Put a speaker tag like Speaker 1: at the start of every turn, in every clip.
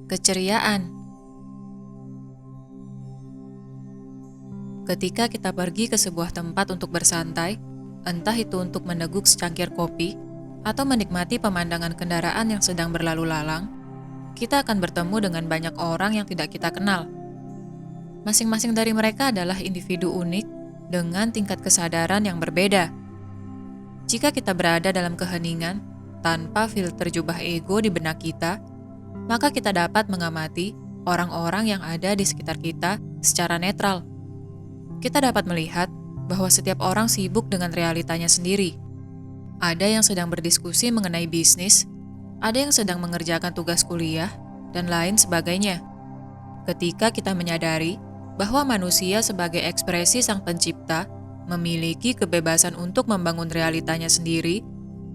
Speaker 1: Keceriaan. Ketika kita pergi ke sebuah tempat untuk bersantai, entah itu untuk meneguk secangkir kopi atau menikmati pemandangan kendaraan yang sedang berlalu lalang, kita akan bertemu dengan banyak orang yang tidak kita kenal. Masing-masing dari mereka adalah individu unik dengan tingkat kesadaran yang berbeda. Jika kita berada dalam keheningan, tanpa filter jubah ego di benak kita, maka kita dapat mengamati orang-orang yang ada di sekitar kita secara netral. Kita dapat melihat bahwa setiap orang sibuk dengan realitanya sendiri. Ada yang sedang berdiskusi mengenai bisnis, ada yang sedang mengerjakan tugas kuliah, dan lain sebagainya. Ketika kita menyadari bahwa manusia sebagai ekspresi Sang Pencipta memiliki kebebasan untuk membangun realitanya sendiri,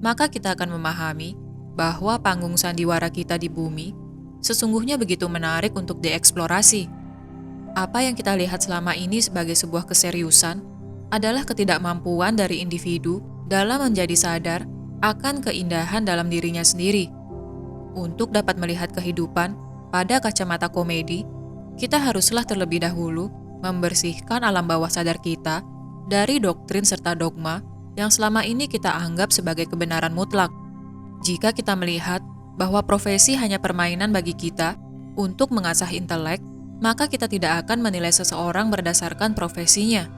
Speaker 1: maka kita akan memahami bahwa panggung sandiwara kita di bumi sesungguhnya begitu menarik untuk dieksplorasi. Apa yang kita lihat selama ini sebagai sebuah keseriusan adalah ketidakmampuan dari individu dalam menjadi sadar akan keindahan dalam dirinya sendiri. Untuk dapat melihat kehidupan pada kacamata komedi, kita haruslah terlebih dahulu membersihkan alam bawah sadar kita dari doktrin serta dogma yang selama ini kita anggap sebagai kebenaran mutlak. Jika kita melihat bahwa profesi hanya permainan bagi kita untuk mengasah intelek, maka kita tidak akan menilai seseorang berdasarkan profesinya.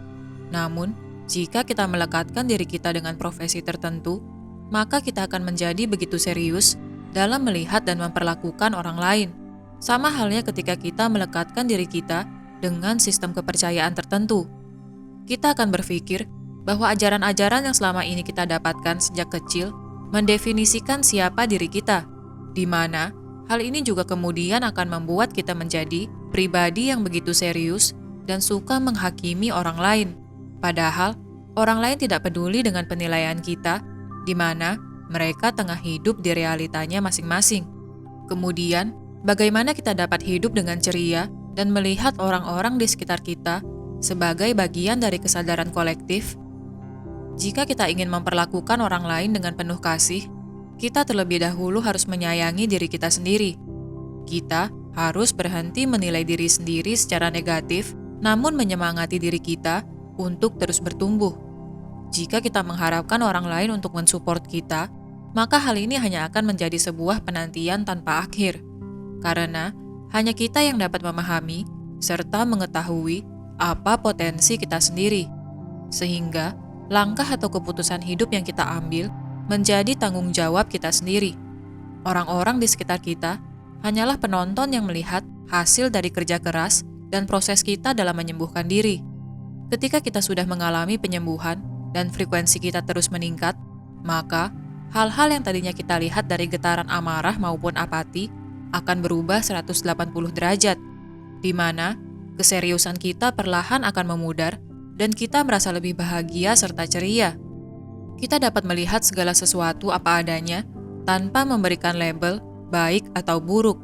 Speaker 1: Namun, jika kita melekatkan diri kita dengan profesi tertentu, maka kita akan menjadi begitu serius dalam melihat dan memperlakukan orang lain. Sama halnya ketika kita melekatkan diri kita dengan sistem kepercayaan tertentu. Kita akan berpikir bahwa ajaran-ajaran yang selama ini kita dapatkan sejak kecil mendefinisikan siapa diri kita, di mana hal ini juga kemudian akan membuat kita menjadi pribadi yang begitu serius dan suka menghakimi orang lain. Padahal, orang lain tidak peduli dengan penilaian kita, di mana mereka tengah hidup di realitanya masing-masing. Kemudian, bagaimana kita dapat hidup dengan ceria dan melihat orang-orang di sekitar kita sebagai bagian dari kesadaran kolektif? Jika kita ingin memperlakukan orang lain dengan penuh kasih, kita terlebih dahulu harus menyayangi diri kita sendiri. Kita harus berhenti menilai diri sendiri secara negatif, namun menyemangati diri kita untuk terus bertumbuh. Jika kita mengharapkan orang lain untuk mensupport kita, maka hal ini hanya akan menjadi sebuah penantian tanpa akhir. Karena hanya kita yang dapat memahami serta mengetahui apa potensi kita sendiri. Sehingga langkah atau keputusan hidup yang kita ambil menjadi tanggung jawab kita sendiri. Orang-orang di sekitar kita hanyalah penonton yang melihat hasil dari kerja keras dan proses kita dalam menyembuhkan diri. Ketika kita sudah mengalami penyembuhan dan frekuensi kita terus meningkat, maka hal-hal yang tadinya kita lihat dari getaran amarah maupun apati akan berubah 180 derajat, di mana keseriusan kita perlahan akan memudar dan kita merasa lebih bahagia serta ceria. Kita dapat melihat segala sesuatu apa adanya tanpa memberikan label baik atau buruk.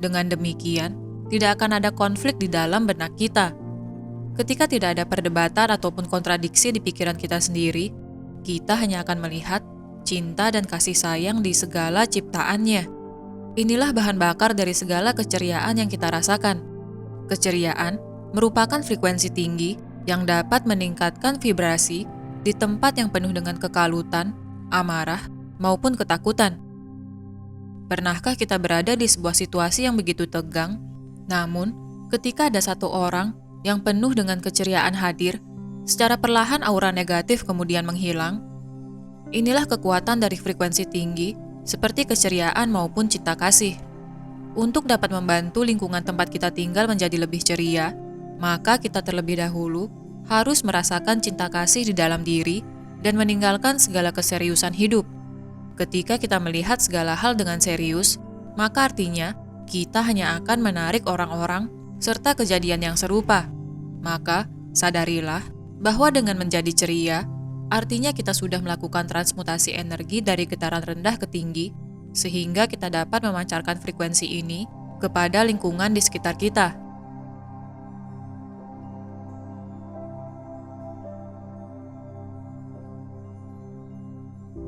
Speaker 1: Dengan demikian, tidak akan ada konflik di dalam benak kita. Ketika tidak ada perdebatan ataupun kontradiksi di pikiran kita sendiri, kita hanya akan melihat cinta dan kasih sayang di segala ciptaannya. Inilah bahan bakar dari segala keceriaan yang kita rasakan. Keceriaan merupakan frekuensi tinggi yang dapat meningkatkan vibrasi di tempat yang penuh dengan kekalutan, amarah, maupun ketakutan. Pernahkah kita berada di sebuah situasi yang begitu tegang, namun ketika ada satu orang yang penuh dengan keceriaan hadir, secara perlahan aura negatif kemudian menghilang? Inilah kekuatan dari frekuensi tinggi, seperti keceriaan maupun cinta kasih. Untuk dapat membantu lingkungan tempat kita tinggal menjadi lebih ceria, maka kita terlebih dahulu harus merasakan cinta kasih di dalam diri dan meninggalkan segala keseriusan hidup. Ketika kita melihat segala hal dengan serius, maka artinya kita hanya akan menarik orang-orang serta kejadian yang serupa. Maka, sadarilah bahwa dengan menjadi ceria, artinya kita sudah melakukan transmutasi energi dari getaran rendah ke tinggi, sehingga kita dapat memancarkan frekuensi ini kepada lingkungan di sekitar kita.